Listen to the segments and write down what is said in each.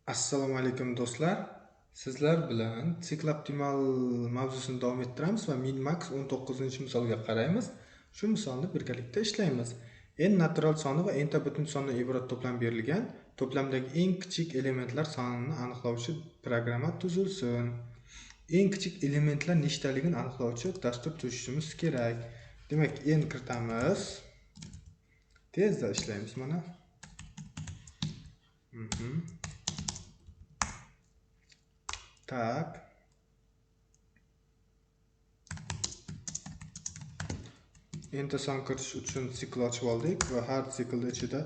Assalomu alaykum do'stlar. Sizlar bilan sikl optimal mavzusini davom ettiramiz va min-max 19-misolga qaraymiz. Shu misolni birgalikda ishlaymiz. N natural soni va n butun sondan iborat to'plam berilgan. To'plamdagi eng kichik elementlar sonini aniqlovchi programma tuzilsin. Eng kichik elementlar nechtaligini aniqlovchi dastur tuzishimiz kerak. Demak, n kiritamiz. Tezda ishlaymiz mana. Tak. Endi son kiritish uchun sikl ochib oldik va har siklning ichida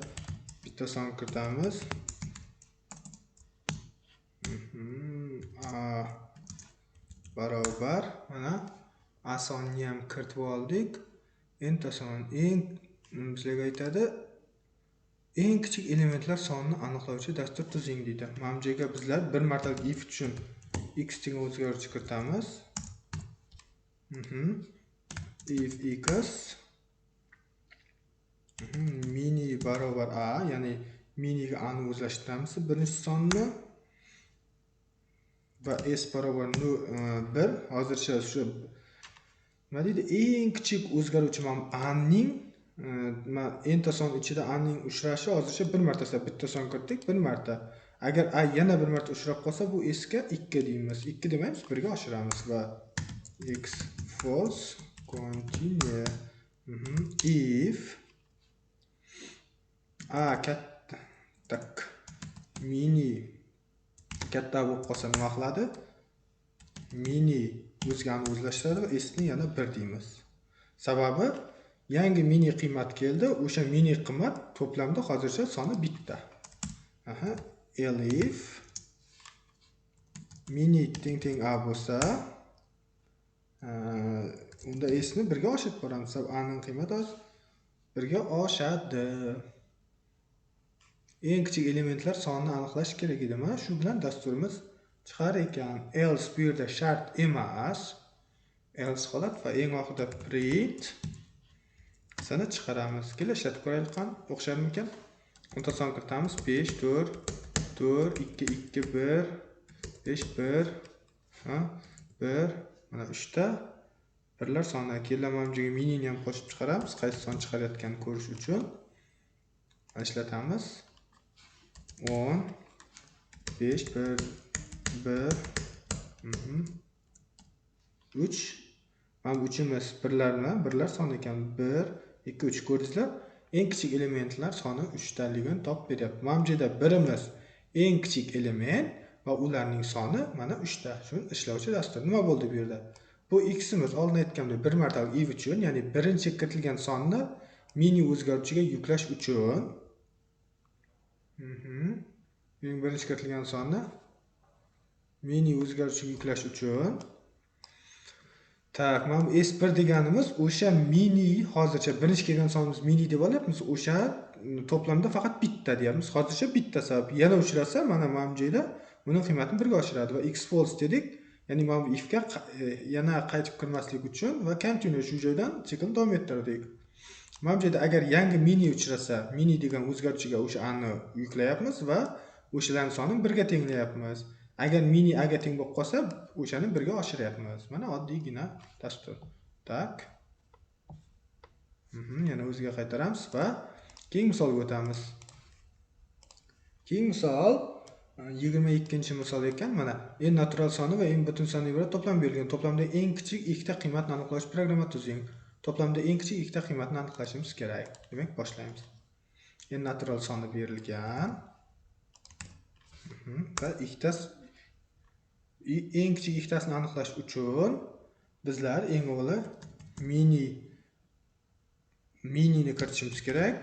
bitta son kiritamiz. A barobar mana a sonni ham kiritib oldik. Endi son bizlarga aytadi, eng kichik elementlar sonini aniqlovchi dastur tuzing deydi. Mana bu yerga bizlar bir martalik if uchun x degan o'zgaruvchi kiritamiz. If x mini barobar a, ya'ni miniga a ni o'zlashtiramiz birinchi sonni va s barobar 1. Hozircha shu nima deydi? Eng kichik o'zgaruvchi mana a ning n son ichida a ning uchrashi hozircha bir marta, bitta son kiritdik, bir marta. Agar a yana bir marta uchrab qolsa, bu s ga 2 deymiz. 2 demaymiz, 1 ga oshiramiz va x false continue. If a katta mini katta bo'lib qolsa nima qiladi? Mini o'zgani o'zlashtiradi va s ni yana 1 deymiz. Sababi yangi mini qiymat keldi. O'sha mini qiymat to'plamda hozircha soni bitta. Elif mini teng a bo'lsa, unda s ni 1 ga oshirib boramiz. A ning qiymati 1 ga oshadi. Eng kichik elementlar sonini aniqlash kerak edi. Mana shu bilan dasturimiz chiqar ekan. Else bu yerda shart emas. Else holat va eng oxirida print sini chiqaramiz. Keling, ishlatib ko'raylik. O'xsharmikan? Unda son kiritamiz 5 4 4 2 2 1 5 1 1 mana 3 ta birlar soni. Keyin mana bu yerga minini ham qo'shib chiqaramiz. Qaysi son chiqarayotganini ko'rish uchun ishlatamiz. 10 5 1 1 3 mana bu uchimiz birlar soni ekan. 1 2 3 ko'rdingizlar? Eng kichik elementlar soni 3 taligini topib beryapti. Mana bu yerda birimiz eng kichik element va ularning soni mana 3 ta. Shuni ishlovchi dastur. Nima bo'ldi bu yerda? Bu x'imiz oldin aytganimdek bir martalik if uchun, ya'ni birinchi kiritilgan sonni mini o'zgaruvchiga yuklash uchun birinchi kiritilgan sonni mini o'zgaruvchiga yuklash uchun tak, mana bu s1 deganimiz o'sha mini, hozircha birinchi kelgan sonimiz mini deb olyapmiz. O'sha to'plamda faqat bitta deyapmiz. Hozircha bitta, sabab yana uchrasa mana bu joyda uning qiymatini 1 ga oshiradi va x false dedik. Ya'ni mana bu if ga yana qaytib kirmaslik uchun va continue shu joydan sikl davom ettirdik. Mana bu yerda agar yangi mini uchrasa, mini degan o'zgaruvchiga o'sha a ni yuklayapmiz va o'shalarning sonini 1 ga tenglayapmiz. Agar mini a ga teng bo'lib qolsa, o'shani 1 ga oshiryapmiz. Mana oddiygina dastur. Tak. Yana o'ziga qaytaramiz va keyingi misolga o'tamiz. Keyingi misol 22-misol ekan. Mana n natural soni va n butun sondan iborat to'plam berilgan. To'plamda eng kichik ikkita qiymatni aniqlovchi programma tuzing. To'plamda eng kichik ikkita qiymatni aniqlashimiz kerak. Demak, boshlaymiz. N natural soni berilgan. Va eng kichik ikkitasini aniqlash uchun bizlar eng avvalo minini kiritishimiz kerak.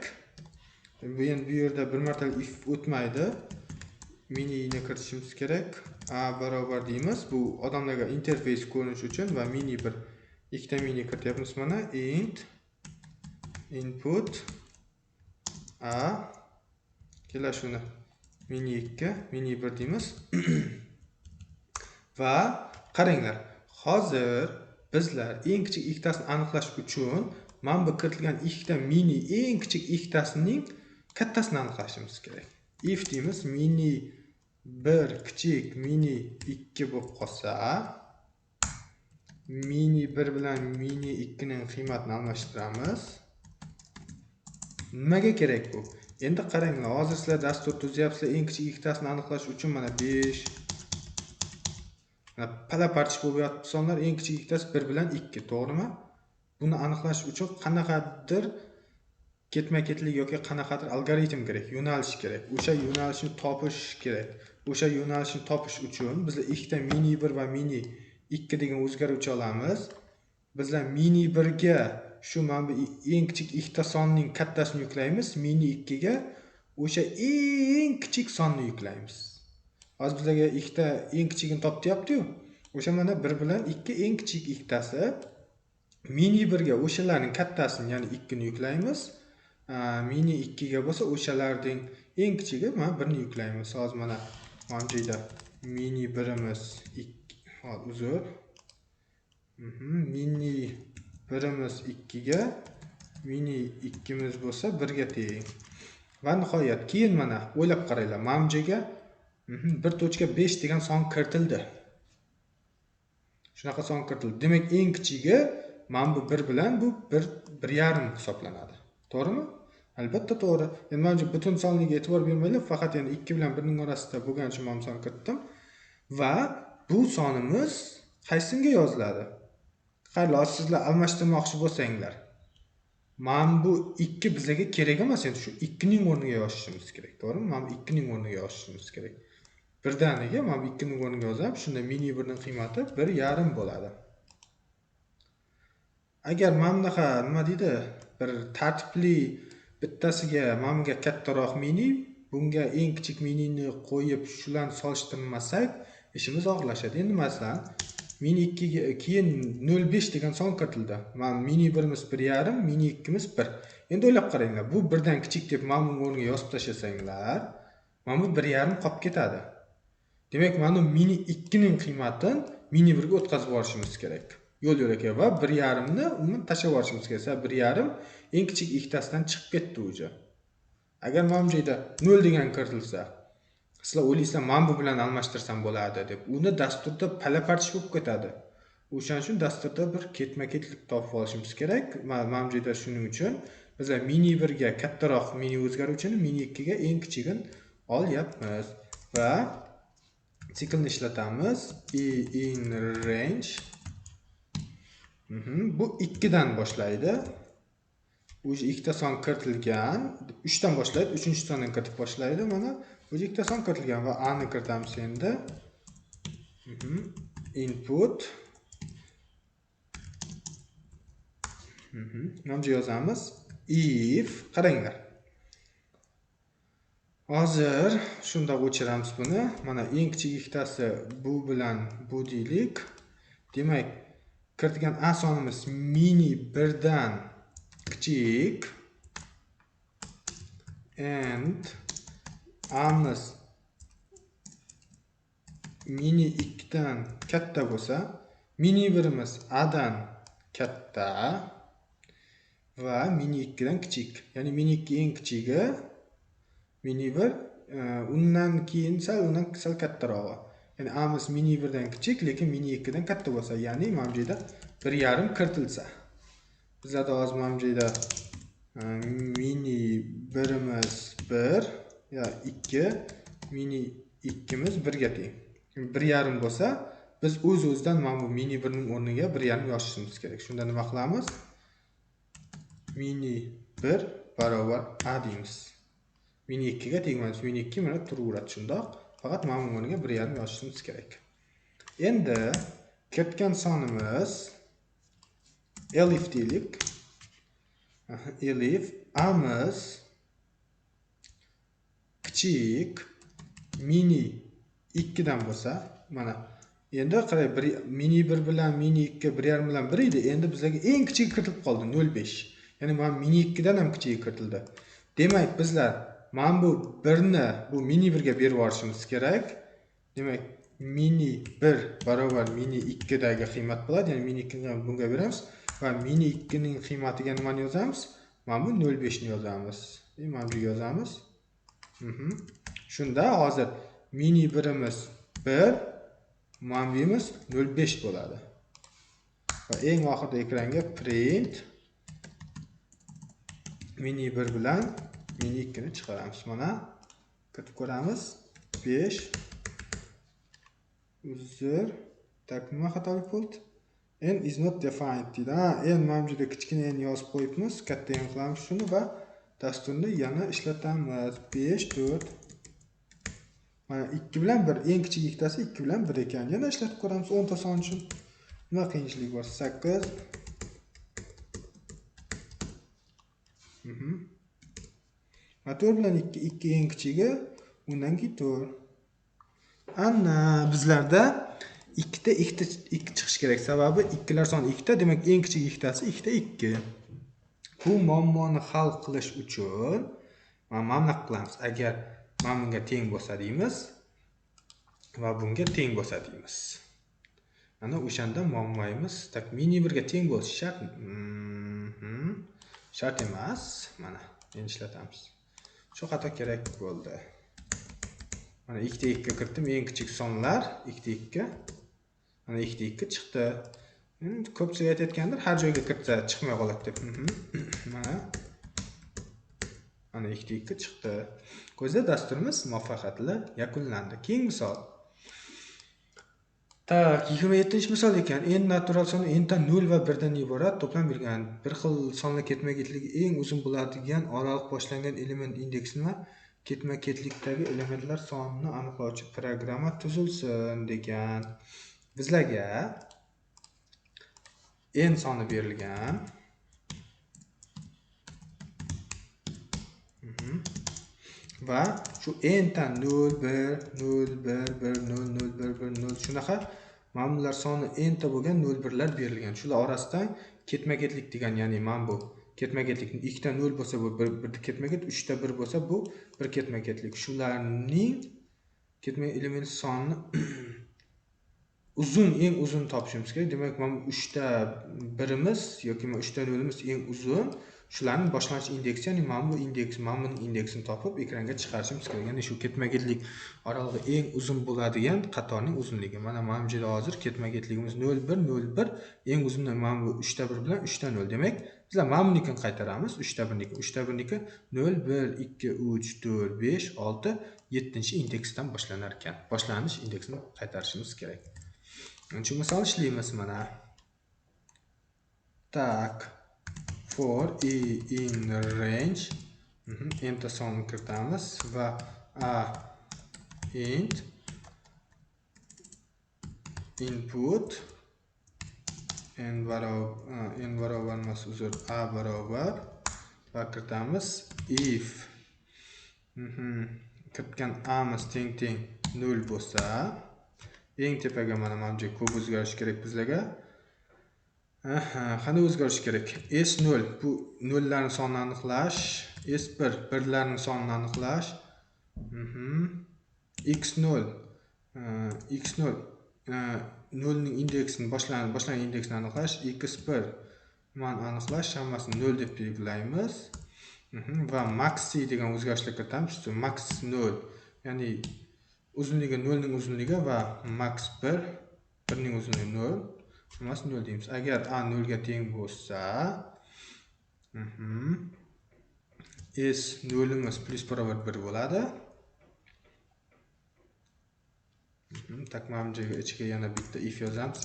Bu yerda bir martalik if o'tmaydi. Minini kiritishimiz kerak. A barobar deymiz. Bu odamlarga interfeys ko'rinish uchun va mini ikkita mini kirityapmiz. Mana int input a kelar shuni mini 2 mini 1 deymiz. Va qaranglar, hozir bizlar eng kichik ikkitasini aniqlash uchun mana bu kiritilgan ikkita mini eng kichik ikkitasining kattasini aniqlashimiz kerak. If deymiz, mini 1 kichik mini 2 bo'lib qolsa, mini 1 bilan mini 2 ning qiymatini almashtiramiz. Nimaga kerak bu? Endi qaranglar, hozir sizlar dastur tuzyapsizlar, eng kichik ikkitasini aniqlash uchun mana 5 pala-partish bo'lib yotibdi sonlar, eng kichik ikkitasi 1 bilan 2, to'g'rimi? Buni aniqlash uchun qanaqadir ketma-ketlik yoki qanaqadir algoritm kerak, yo'nalish kerak. O'sha yo'nalishni topish kerak. O'sha yo'nalishni topish uchun bizlar ikkita mini 1 va mini 2 degan o'zgaruvchi olamiz. Bizlar mini 1 ga shu mana bu eng kichik ikkita sonning kattasini yuklaymiz, mini 2 ga o'sha eng kichik sonni yuklaymiz. Hozir bizlarga ikkita eng kichigini topyapti-yu. O'sha mana 1 bilan 2 eng kichik ikkitasi, mini 1 ga o'shalarning kattasini, ya'ni 2 ni yuklaymiz. Mini 2 ga bo'lsa o'shalarning eng kichigi mana 1 ni yuklaymiz. Hozir mana bu yerda mini 1imiz 2, uzr. Mini 1imiz 2 ga, mini 2imiz bo'lsa 1 ga teng. Va nihoyat keyin mana o'ylab qaranglar, mana bu yerga 1.5 degan son kiritildi. Shunaqa son kiritildi. Demak, eng kichigi mana bu 1 bilan bu 1.5 hisoblanadi. To'g'rimi? Albatta to'g'ri. Endi men butun sonlarga e'tibor bermaylik, faqat yana 2 bilan 1 ning orasida bo'lgan uchun men son kiritdim. Va bu sonimiz qaysiga yoziladi? Qaranglar, sizlar almashtirmoqchi bo'lsanglar, mana bu 2 bizga kerak emas, endi shu 2 ning o'rniga yozishimiz kerak, to'g'rimi? Mana bu 2 ning o'rniga yozishimiz kerak. Birdaniga mana bu 2 ning o'rniga yozib, shunda mini 1 ning qiymati 1.5 bo'ladi. Agar mana bunaqa nima deydi, bir tartibli bittasiga mana bunga kattaroq mini, bunga eng kichik minini qo'yib shularni solishtirmasak, ishimiz og'irlashadi. Endi masalan, mini 2 ga keyin 0.5 degan son kiritildi. Mana mini 1imiz 1.5, mini 2imiz 1. Endi o'ylab qaranglar, bu 1 dan kichik deb mana bunga o'rniga yozib tashlasanglar, mana bu 1.5 qolib ketadi. Demak, mana mini 2 ning qiymatini mini 1 ga o'tkazib yuborishimiz kerak. Yo'l yo'lakay va 1.5 ni umuman tashlab yuborishimiz kerak. 1.5 eng kichik ikkitasidan chiqib ketdi o'ja. Agar mana bu yerda 0 degan kiritilsa, sizlar o'ylaysizlar, men bu bilan almashtirsam bo'ladi deb. Uni dasturda pala-partish bo'lib ketadi. O'shaning uchun dasturda bir ketma-ketlik topib olishimiz kerak. Mana bu yerda shuning uchun bizlar mini 1 ga kattaroq mini o'zgaruvchini, mini 2 ga eng kichigini olyapmiz va siklni ishlatamiz. In range bu 2 dan boshlaydi. O'sha ikkita son kiritilgan, 3 dan boshlaydi, 3-sondan kiritib boshlaydi. Mana o'sha ikkita son kiritilgan va a ni kiritamiz endi. Input. Mana bu yozamiz. If, qaranglar. Hozir shunda o'chiramiz buni. Mana eng kichik ikkitasi bu bilan bu deylik. Demak, kiritilgan a sonimiz mini 1 dan kichik and amiz mini 2 dan katta bo'lsa, mini 1imiz a dan katta va mini 2 dan kichik. Ya'ni mini 2 eng kichigi, mini 1 undan keyin undan sal kattarog'i. Ya'ni amiz mini 1 dan kichik, lekin mini 2 dan katta bo'lsa, ya'ni mana bu yerda 1.5 kiritilsa. Bizlarda hozir mana bu yerda mini 1imiz 1 ya 2, mini 2imiz 1 ga teng. 1.5 bo'lsa, biz o'z-o'zidan mana bu mini 1 ning o'rniga 1.5 yozishimiz kerak. Shunda nima qilamiz? Mini 1 barobar a deymiz. Mini 2 ga teng emas, mini 2 mana turaveradi shundoq. Faqat mana bu o'rniga 1.5 yozishimiz kerak. Endi kiritgan sonimiz elif deylik. Elif amiz kichik mini 2 dan bo'lsa, mana endi qarang, mini 1 bilan mini 2 1.5 bilan 1 edi. Endi bizlarga eng kichigi kiritilib qoldi, 0.5. Ya'ni mana mini 2 dan ham kichigi kiritildi. Demak, bizlar mana bu 1 ni bu mini 1 ga berib yuborishimiz kerak. Demak, mini 1 barobar mini 2 dagi qiymat bo'ladi. Ya'ni mini 2 ni bunga beramiz va mini 2 ning qiymatiga nimani yozamiz? Mana bu 0.5 ni yozamiz. Mana bu yozamiz. Shunda hozir mini birimiz 1, manbimiz 0.5 bo'ladi. Va eng oxirda ekranga print mini 1 bilan mini 2 ni chiqaramiz. Mana kiritib ko'ramiz. 5 uzr. Tak, nima xatolik bo'ldi? N is not defined deydi. N mana bu yerda kichkina n yozib qo'yibmiz. Katta n qilamiz shuni va dasturni yana ishlatamiz. 5 4 mana 2 bilan 1, eng kichik ikkitasi 2 bilan 1 ekan. Yana ishlatib ko'ramiz 10 ta son uchun. Nima qiyinchilik bor? 8 va 4 bilan 2 eng kichigi, undan keyin 4. Ana bizlarda 2 ta 2 chiqish kerak. Sababi 2 lar soni 2 ta, demak eng kichik ikkitasi 2 ta 2. Bu muammoni hal qilish uchun mana bunaqa qilamiz. Agar mana bunga teng bo'lsa deymiz va bunga teng bo'lsa deymiz. Mana o'shanda muammoyimiz tak mini 1 ga teng bo'lishi shart. Shart emas. Mana endi ishlatamiz. Shu xato kerak bo'ldi. Mana 2 ta 2 ga kiritdim, eng kichik sonlar 2 ta 2. Mana 2 ta 2 chiqdi. Endi ko'pchilik aytayotgandir, har joyga kiritsa chiqmay qoladi deb. Mana 2 ta 2 chiqdi. Ko'zda dasturimiz muvaffaqiyatli yakunlandi. Keyingi misol. Tak, 27-misol ekan. N natural soni n dan 0 va 1 dan iborat to'plam bergan. Bir xil sonli ketma-ketligi eng uzun bo'ladigan oraliq boshlangan element indeksini va ketma-ketlikdagi elementlar sonini aniqlovchi programma tuzilsin degan. Bizlarga n soni berilgan. Va shu n dan 0 1 0 1 1 0 0 1 1 0 shunaqa mana bular soni n ta bo'lgan 0 1lar berilgan. Shular orasidan ketma-ketlik degan, ya'ni mana bu ketma-ketlik 2 ta 0 bo'lsa bu 1 ketma-ket, 3 ta 1 bo'lsa bu 1 ketma-ketlik. Shularning ketma element sonini eng uzun topishimiz kerak. Demak, mana 3 ta 1imiz yoki 3 ta 0imiz eng uzun. Shularning boshlang'ich indeksi, ya'ni mana bu indeks, mana buning indeksini topib ekranga chiqarishimiz kerak. Ya'ni shu ketma-ketlik oralig'i eng uzun bo'ladigan qatorning uzunligi. Mana bu yerda hozir ketma-ketligimiz 0 1 0 1, eng uzuni mana bu 3 ta 1 bilan 3 ta 0. Demak, bizlar mana bunikini qaytaramiz. 3 ta 1niki, 3 ta 1niki 0 1 2 3 4 5 6 7-indeksdan boshlanar ekan. Boshlanish indeksini qaytarishimiz kerak. Shu misol ishlaymiz mana. Tak. For e in range enter sonini kiritamiz va a int input n barobar emas, uzr, a barobar va kiritamiz if kiritgan amiz teng 0 bo'lsa, eng tepaga mana bu ko'p o'zgarish kerak bizlarga. Qanday o'zgarish kerak? S0 bu 0 larning sonini aniqlash, S1 birlarning sonini aniqlash, X0 0 ning indeksini boshlangan indeksini aniqlash, X1 nimani aniqlash, hammasini 0 deb belgilaymiz. Va maxi degan o'zgarishlar kiritamiz. Max 0, ya'ni uzunligi 0 ning uzunligi va max 1 ning uzunligi 0. Hammasi 0 deymiz. Agar a 0 ga teng bo'lsa, s 0imiz plus barobar 1 bo'ladi. Tak, mana bu joyga ichiga yana bitta if yozamiz.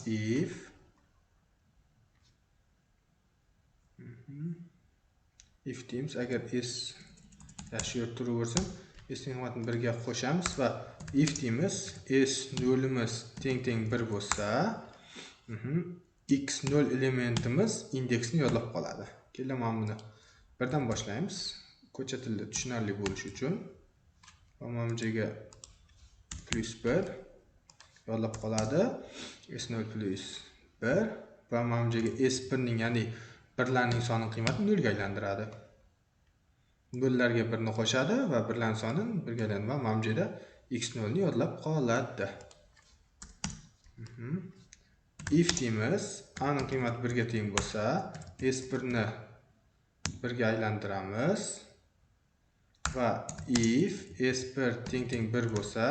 If deymiz. Agar s yaxshi yo'l turaversin, s ning qiymatini 1 ga qo'shamiz va if deymiz. S 0imiz teng 1 bo'lsa, x0 elementimiz indeksini yodlab qoladi. Keling, mana buni birdan boshlaymiz. Ko'cha tilida tushunarli bo'lishi uchun. Mana bu joyga plus 1 yodlab qoladi. S0 plus 1 va mana bu joyga S1 ning, ya'ni birlarning soni qiymatini 0 ga aylantiradi. Nollarga 1 ni qo'shadi va birlarning sonini 1 ga aylantiradi. Mana bu joyda x0 ni yodlab qoladi. If deymiz, a ning qiymati 1 ga teng bo'lsa, S1 ni 1 ga aylantiramiz va if S1 teng 1 bo'lsa,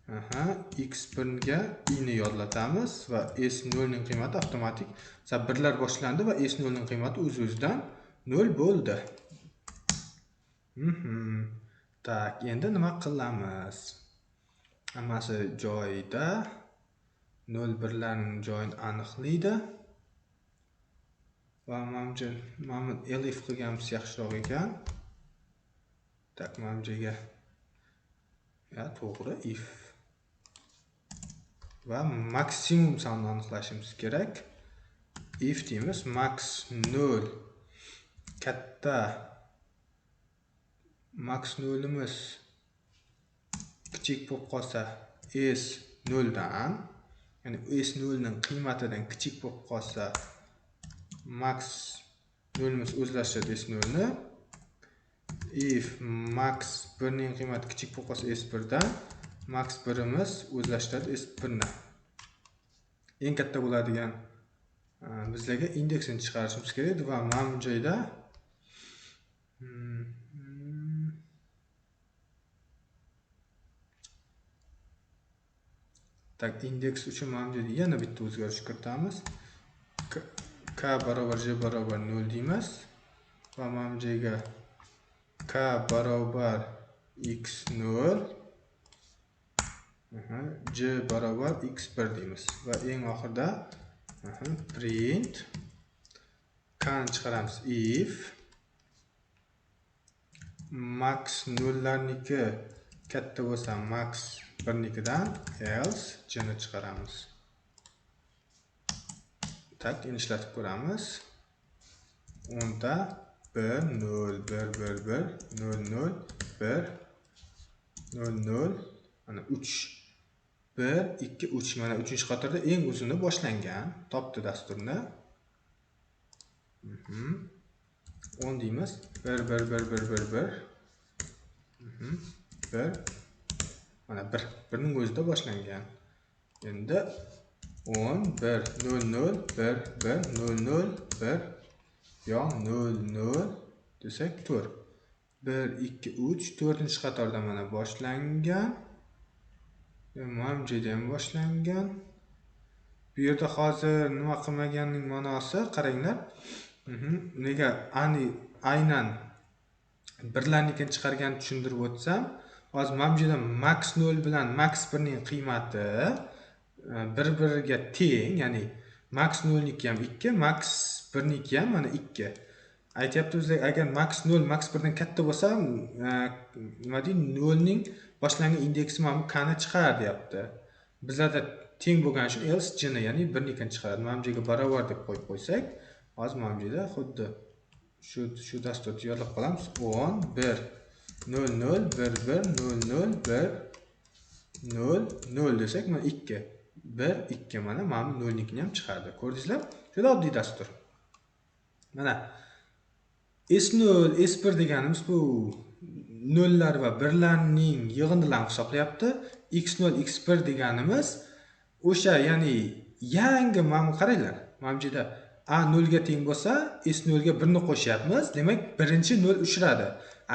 x1 ga i ni yodlatamiz va s0 ning qiymati avtomatik birlar boshlandi va s0 ning qiymati o'z-o'zidan 0 bo'ldi. Tak, endi nima qilamiz? Hammasi joyida. 0 birlarning joyini aniqlaydi. Va mana elif qilganimiz yaxshiroq ekan. Tak, mana bu yerga to'g'ri if va maksimum sonini aniqlashimiz kerak. If deymiz, max 0 katta, max 0imiz kichik bo'lib qolsa s 0 dan, ya'ni s 0 ning qiymatidan kichik bo'lib qolsa max 0imiz o'zlashtiradi s 0 ni. If max 1 ning qiymati kichik bo'lib qolsa s1 dan, max 1imiz o'zlashtiradi s1 ni. Eng katta bo'ladigan bizlarga indeksini chiqarishimiz kerak va mana bu joyda tak, indeks uchun mana bu joyda yana bitta o'zgarish kiritamiz. K barobar j barobar 0 deymiz va mana bu joyga k barobar x0 j barobar x1 deymiz va eng oxirida print k ni chiqaramiz. If max 0larniki katta bo'lsa max 1nikidan, else j ni chiqaramiz. Tak, endi ishlatib ko'ramiz. Unda 1 0 1 1 1 0 0 1 0 0 mana 3 1 2 3 mana 3-qatorda eng uzuni boshlangan. Topdi dasturni. 10 deymiz. 1 1 1 1 1 1 1 mana 1 ning o'zida boshlangan. Endi 10 1 0 0 1 1 0 0 1 yo 0 0 desak 4 1 2 3 4-qatorda mana boshlangan. Mana bu yerda ham boshlangan. Bu yerda hozir nima qilmaganning ma'nosi qaranglar. Nega aynan birlarnikini chiqarganini tushuntirib o'tsam, hozir mana bu yerda max 0 bilan max 1 ning qiymati bir-biriga teng, ya'ni max 0 niki ham 2, max 1 niki ham mana 2. Aytyapti bizlar, agar max 0 max 1 dan katta bo'lsa, nima deydi, 0 ning boshlangan indeksi mana bu k ni chiqar deyapti. Bizlarda teng bo'lgani uchun else j ni, ya'ni 1 nikini chiqaradi. Mana bu yerga barobar deb qo'yib qo'ysak, hozir mana bu yerda xuddi shu dasturni yodlab qolamiz. 10 1 0 0 1 1 0 0 1 0 0 desak mana 2 1 2 mana bu 0 nikini ham chiqardi. Ko'rdingizlar? Juda oddiy dastur. Mana S0, S1 deganimiz bu 0lar va 1larning yig'inlarini hisoblayapti. X0, X1 deganimiz o'sha, ya'ni yangi, mana qaranglar. Mana bu yerda A 0 ga teng bo'lsa, S0 ga 1 ni qo'shyapmiz. Demak, birinchi 0 uchradi.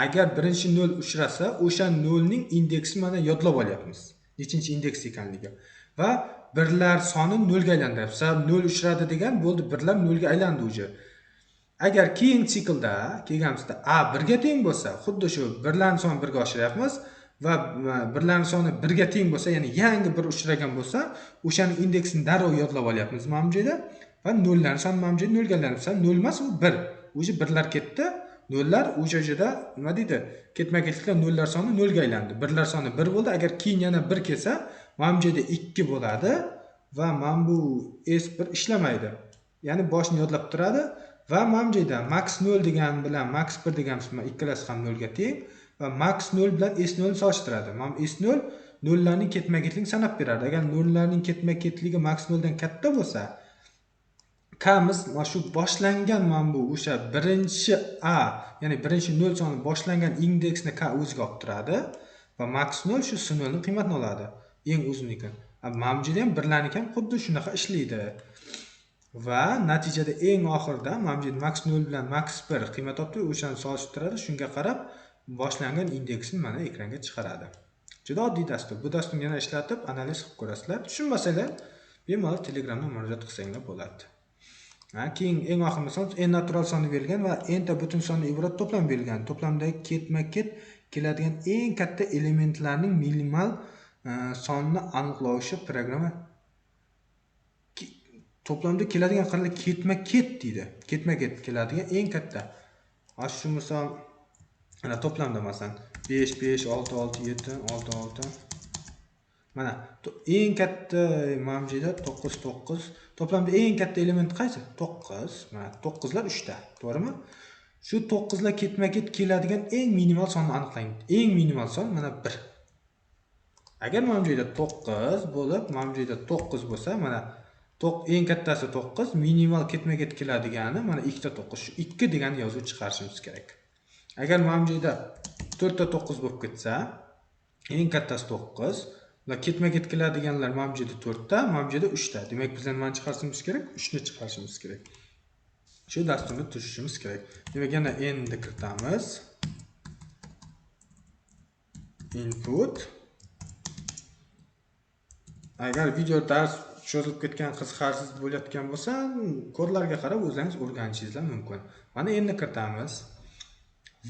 Agar birinchi 0 uchrasa, o'sha 0 ning indeksini mana yodlab olyapmiz. Nechinchi indeks ekanligi. Va birlar soni 0 ga aylantiryapti. Sabab 0 uchradi degan bo'ldi, birlar 0 ga aylandi o'zi. Agar keyingi siklda kelganimizda A 1 ga teng bo'lsa, xuddi shu birlarning sonini 1 ga oshiryapmiz va birlarning soni 1 ga teng bo'lsa, ya'ni yangi bir uchragan bo'lsa, o'shaning indeksini darrov yodlab olyapmiz mana bu yerda va 0larning soni mana bu yerda 0 ga aylanibsa, 0 emas, u 1. O'zi birlar ketdi. 0lar o'sha joyda nima deydi? Ketma-ketlikda 0lar soni 0 ga aylandi. Birlar soni 1 bo'ldi. Agar keyin yana 1 kelsa, mana bu yerda 2 bo'ladi va mana bu S1 ishlamaydi. Ya'ni boshni yodlab turadi. Va mana bu yerda max 0 degan bilan max 1 deganimiz ikkalasi ham 0 ga teng va max 0 bilan S0 ni solishtiradi. Mana S0 0larning ketma-ketligini sanab beradi. Agar 0larning ketma-ketligi max 0 dan katta bo'lsa, kamiz mana shu boshlangan mana bu o'sha birinchi A, ya'ni birinchi 0 soni boshlangan indeksni k o'ziga olib turadi va max 0 shu 0 ning qiymatini oladi, eng uzunligi. Mana bu yerda ham birlarniki ham xuddi shunaqa ishlaydi. Va natijada eng oxirida mana bu yerda max 0 bilan max 1 qiymat topdi, o'shani solishtiradi, shunga qarab boshlangan indeksini mana ekranga chiqaradi. Juda oddiy dastur. Bu dasturni yana ishlatib analiz qilib ko'rasizlar. Tushunmasalar, bemalol Telegramdan murojaat qilsanglar bo'ladi. Keyin eng oxirgi misol n natural soni berilgan va n ta butun sonli iborat to'plam berilgan. To'plamdagi ketma-ket keladigan eng katta elementlarning minimal sonini aniqlovchi programma. To'plamda keladigan qanday ketma-ket deydi. Ketma-ket keladigan eng katta. Shu misol mana to'plamda masalan 5 5 6 6 7 6 6 mana eng katta mavjida 9 9. To'plamda eng katta element qaysi? 9. Mana 9 lar 3 ta, to'g'rimi? Shu 9 lar ketma-ket keladigan eng minimal sonni aniqlang. Eng minimal son mana 1. Agar mavjida 9 bo'lib, mavjida 9 bo'lsa, mana eng kattasi 9, minimal ketma-ket keladigani mana 2 ta 9. Shu 2 deganni yozib chiqarishimiz kerak. Agar mavjida 4 ta 9 bo'lib ketsa, eng kattasi 9 va ketma-ket keladiganlar mavjida 4 ta, mavjida 3 ta. Demak, bizlar nimani chiqarishimiz kerak? 3 ni chiqarishimiz kerak. Shu dasturni tuzishimiz kerak. Demak, yana n ni kiritamiz. Input. Agar video dars cho'zilib ketgan, qiziqarsiz bo'layotgan bo'lsa, kodlarga qarab o'zingiz o'rganishingiz mumkin. Mana endi kiritamiz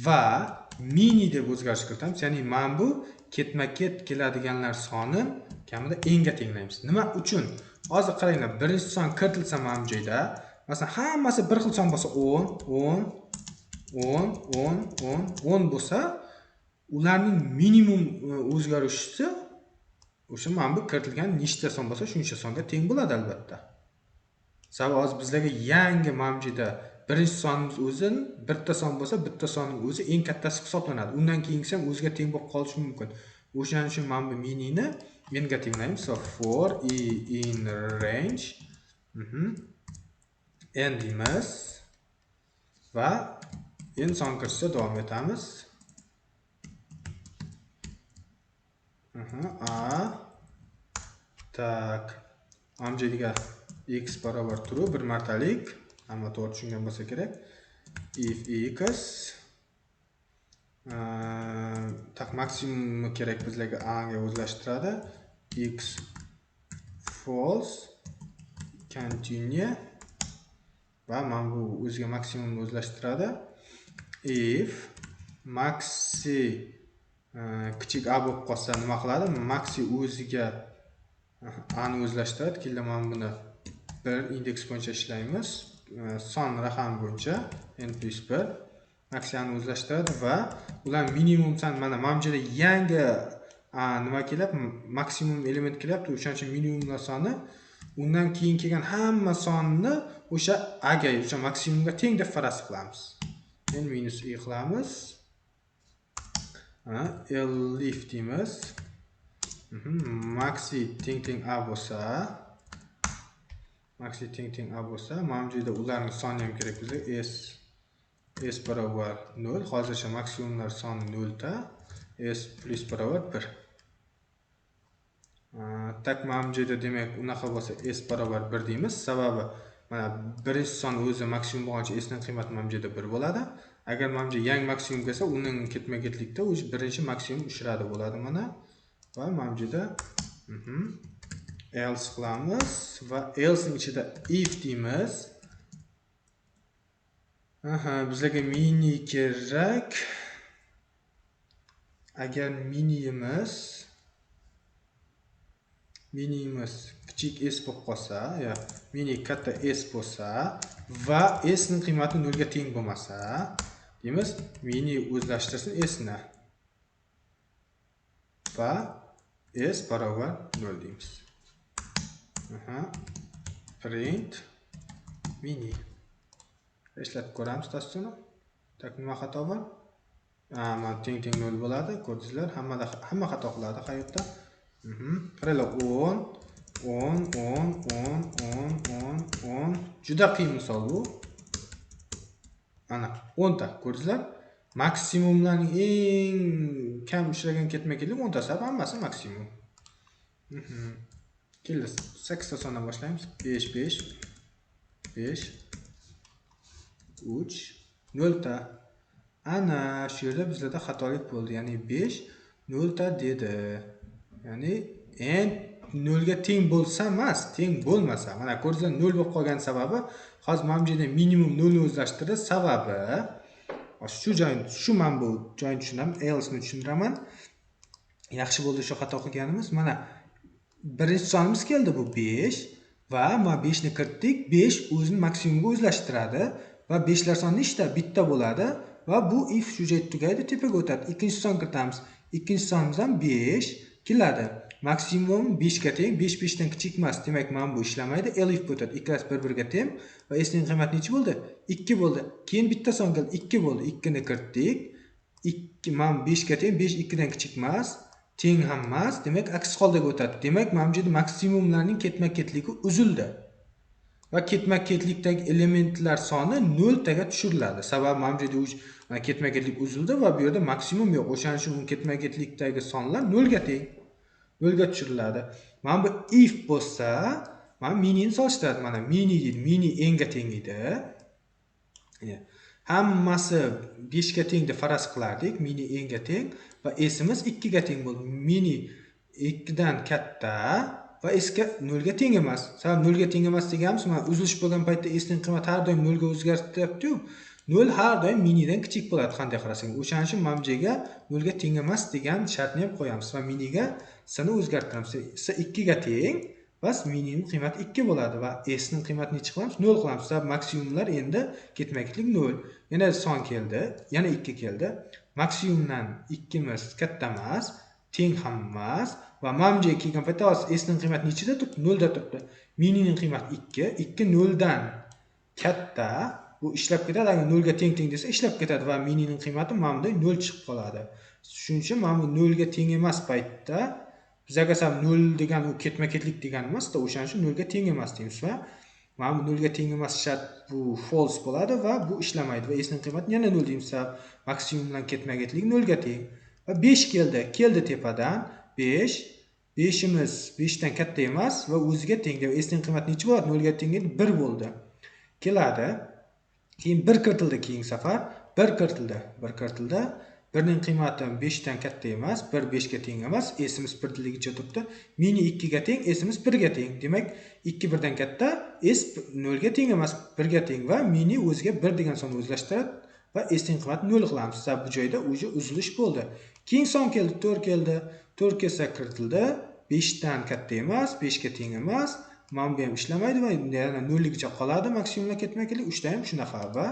va mini deb o'zgarish kiritamiz. Ya'ni mana bu ketma-ket keladiganlar soni kamida n ga tenglaymiz. Nima uchun? Hozir qaranglar, birinchi son kiritilsa mana bu joyda, masalan, hammasi bir xil son bo'lsa 10 bo'lsa, ularning minimum o'zgarishisi o'sha mana bu kiritilgan nechta son bo'lsa, shuncha songa teng bo'ladi albatta. Sababi hozir bizlarga yangi mavjida birinchi sonimiz o'zi bitta son bo'lsa, bitta sonning o'zi eng kattasi hisoblanadi. Undan keyingisi ham o'ziga teng bo'lib qolishi mumkin. O'shaning uchun mana bu minini n ga tenglaymiz. So for in range n deymiz va n son kirishda davom etamiz. Tak. Amjadiga x barobar true bir martalik. Hamma to'g'ri tushungan bo'lsa kerak. If x tak maksimum kerak bizlarga a ga o'zlashtiradi. X false continue va mana bu o'ziga maksimumni o'zlashtiradi. If maxi kichik a bo'lib qolsa nima qiladi? Maxi o'ziga a ni o'zlashtiradi. Keyin mana buni bir indeks bo'yicha ishlaymiz. Son raqam bo'yicha n+1 maxi a ni o'zlashtiradi va ular minimum son mana mavjida yangi nima kelyapti? Maksimum element kelyapti. O'shaning uchun minimumlar soni undan keyin kelgan hamma sonni o'sha a ga, o'sha maksimumga teng deb faraz qilamiz. n minus e qilamiz. Elif deymiz. Maxi teng a bo'lsa, mavjida ularning soni ham kerak bizga s barobar 0. Hozircha maksimumlar soni 0 ta, s plus barobar 1. Tak mavjida demak unaqa bo'lsa s barobar 1 deymiz. Sababi mana birinchi son o'zi maksimum bo'lgancha s ning qiymati mavjida 1 bo'ladi. Agar mavjida yangi maksimum kelsa, uning ketma-ketlikda o'sha birinchi maksimum ushradi bo'ladi mana. Va mavjida else qilamiz va else ning ichida if deymiz. Bizlarga mini kerak. Agar minimiz kichik s bo'lib qolsa, yo mini katta s bo'lsa va s ning qiymati 0 ga teng bo'lmasa, deymiz mini o'zlashtirsin s ni va s barobar 0 deymiz. Print mini. Ishlatib ko'ramiz dasturni. Tak nima xato bor? Mana teng 0 bo'ladi. Ko'rdingizlar, hamma xato qiladi hayotda. Qaranglar 10. Juda qiyin misol bu. Mana 10 ta, ko'rdingizlar? Maksimumlarning eng kam uchragan ketma-ketlik 10 ta, hammasi maksimum. Keldi 8 ta sondan boshlaymiz. 5 5 5 3 0 ta. Ana shu yerda bizlarda xatolik bo'ldi. Ya'ni 5 0 ta dedi. Ya'ni n 0 ga teng bo'lsa emas, teng bo'lmasa. Mana ko'rsanglar 0 bo'lib qolgan sababi hozir mana bu yerda minimum 0 ni o'zlashtirdi. Sababi shu men bu joyini tushunaman, else ni tushundiraman. Yaxshi bo'ldi shu xato qilganimiz. Mana birinchi sonimiz keldi, bu 5 va mana 5 ni kiritdik. 5 o'zini maksimumiga o'zlashtiradi va 5 lar soni nechta? Bitta bo'ladi va bu if shu joyda tugaydi, tepaga o'tadi. Ikkinchi son kiritamiz. Ikkinchi sonimiz ham 5 keladi. Maksimum 5 ga teng, 5 5 dan kichik emas. Demak, mana bu ishlamaydi. Elif o'tadi. Ikkalasi bir-biriga teng va s ning qiymati necha bo'ldi? 2 bo'ldi. Keyin bitta son keldi, 2 bo'ldi. 2 ni kiritdik. 2 mana 5 ga teng, 5 2 dan kichik emas. Teng ham emas. Demak, aks holdaga o'tadi. Demak, mana bu yerda maksimumlarning ketma-ketligi uzildi. Va ketma-ketlikdagi elementlar soni 0 taga tushiriladi. Sababi mana bu yerda ketma-ketlik uzildi va bu yerda maksimum yo'q. O'shaning uchun ketma-ketlikdagi sonlar 0 ga teng. 0 ga tushiriladi. Mana bu if bo'lsa, mana mini ni solishtiradi. Mana mini deydi. Mini n ga teng edi. Hammasi 5 ga teng deb faraz qilardik. Mini n ga teng va s'imiz 2 ga teng bo'ldi. Mini 2 dan katta va s ga 0 ga teng emas. Sabab 0 ga teng emas deganimiz, mana uzilish bo'lgan paytda s ning qiymati har doim 0 ga o'zgartiryapti-ku. 0 har doim minidan kichik bo'ladi, qanday qarasang. O'shaning uchun mana bu yerga 0 ga teng emas degan shartni ham qo'yamiz va miniga s ni o'zgartiramiz. S 2 ga teng va minining qiymati 2 bo'ladi va s ning qiymatini necha qilamiz? 0 qilamiz. Sabab maksimumlar endi ketma-ketlik 0. Yana son keldi, yana 2 keldi. Maksimumdan 2 miz katta emas, teng ham emas va mana bu yerga kelgan paytda s ning qiymati nechida turibdi? 0 da turibdi. Mini ning qiymati 2, 2 0 dan katta. Bu ishlab ketadi. Agar 0 ga teng desa ishlab ketadi va mini ning qiymati mana bunday 0 chiqib qoladi. Shuning uchun mana bu 0 ga teng emas paytda bizga ham 0 degan u ketma-ketlik degan emas-da, o'shaning uchun 0 ga teng emas deymiz va mana bu 0 ga teng emas shart bu false bo'ladi va bu ishlamaydi va s ning qiymati yana 0 deymiz. Maksimum bilan ketma-ketlik 0 ga teng. Va 5 keldi tepadan 5. 5imiz 5 dan katta emas va o'ziga teng. S ning qiymati necha bo'ladi? 0 ga teng edi, 1 bo'ldi. Keladi. Keyin 1 kiritildi, keyingi safar 1 kiritildi. 1 ning qiymati 5 dan katta emas, 1 5 ga teng emas, s'imiz 1 ligicha turibdi. Mini 2 ga teng, s'imiz 1 ga teng. Demak, 2 1 dan katta, s 0 ga teng emas, 1 ga teng va mini o'ziga 1 degan sonni o'zlashtiradi va s ning qiymati 0 qilamiz. Sabab bu joyda o'zi uzilish bo'ldi. Keyin son keldi, 4 keldi. 4 kelsa kiritildi. 5 dan katta emas, 5 ga teng emas. Mana bu ham ishlamaydi va yana 0 ligicha qoladi. Maksimumga ketma-ketlik 3 ta ham shunaqa va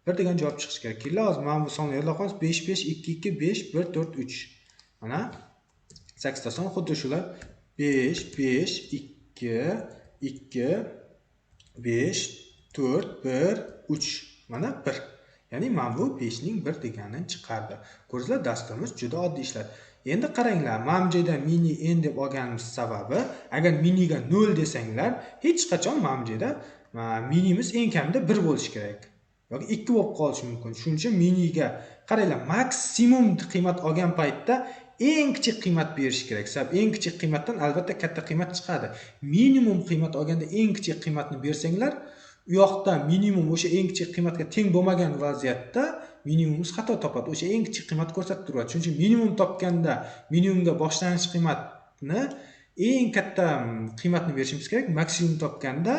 1 degan javob chiqishi kerak. Keyin hozir mana bu sonni yodlab qo'yamiz. 5 5 2 2 5 1 4 3. Mana 8 ta son xuddi shular. 5 5 2 2 5 4 1 3. Mana 1. Ya'ni mana bu 5 ning 1 deganini chiqardi. Ko'rsizlar, dasturimiz juda oddiy ishladi. Endi qaranglar, mana bu joyda mini n deb olganimiz sababi, agar miniga 0 desanglar, hech qachon mana bu joyda minimiz eng kamida 1 bo'lishi kerak. Yoki 2 bo'lib qolishi mumkin. Shuning uchun miniga qaranglar, maksimum qiymat olgan paytda eng kichik qiymat berish kerak. Sabab eng kichik qiymatdan albatta katta qiymat chiqadi. Minimum qiymat olganda eng kichik qiymatni bersanglar, u yoqda minimum o'sha eng kichik qiymatga teng bo'lmagan vaziyatda minimumimiz xato topadi. O'sha eng kichik qiymat ko'rsatib turadi. Shuning uchun minimum topganda minimumga boshlang'ich qiymatni eng katta qiymatni berishimiz kerak. Maksimum topganda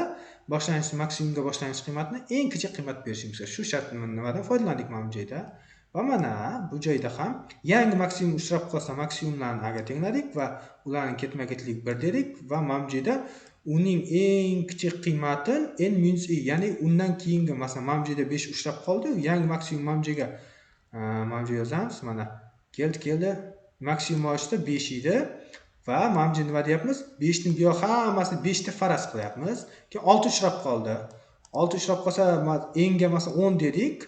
maksimumga boshlang'ich qiymatni eng kichik qiymat berishimiz kerak. Shu shart nimadan foydalandik mana bu joyda? Va mana bu joyda ham yangi maksimum uchrab qolsa maksimumlarni aga tengladik va ularning ketma-ketlik 1 dedik va mana bu joyda uning eng kichik qiymati n-i, ya'ni undan keyingi, masalan mana bu joyda 5 uchrab qoldi, yangi maksimum mana bu joyga yozamiz. Mana keldi. Maksimum olishda 5 edi va mana bu joyda nima deyapmiz? 5 ning buyoq hammasini 5 deb faraz qilyapmiz. Keyin 6 uchrab qoldi. 6 uchrab qolsa n ga masalan 10 dedik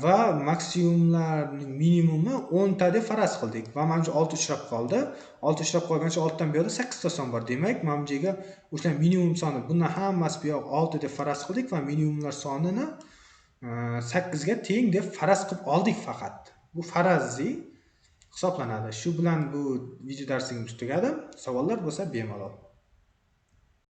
va maksimumlarning minimumi 10 ta deb faraz qildik va mana bu 6 uchrab qoldi. 6 uchrab qolgancha 6 dan bu yoqda 8 ta son bor. Demak, mana bu yerga o'sha minimum soni, bundan hammasi bu yoq 6 deb faraz qildik va minimumlar sonini 8 ga teng deb faraz qilib oldik faqat. Bu farazli hisoblanadi. Shu bilan bu video darsimiz tugadi. Savollar bo'lsa bemalol.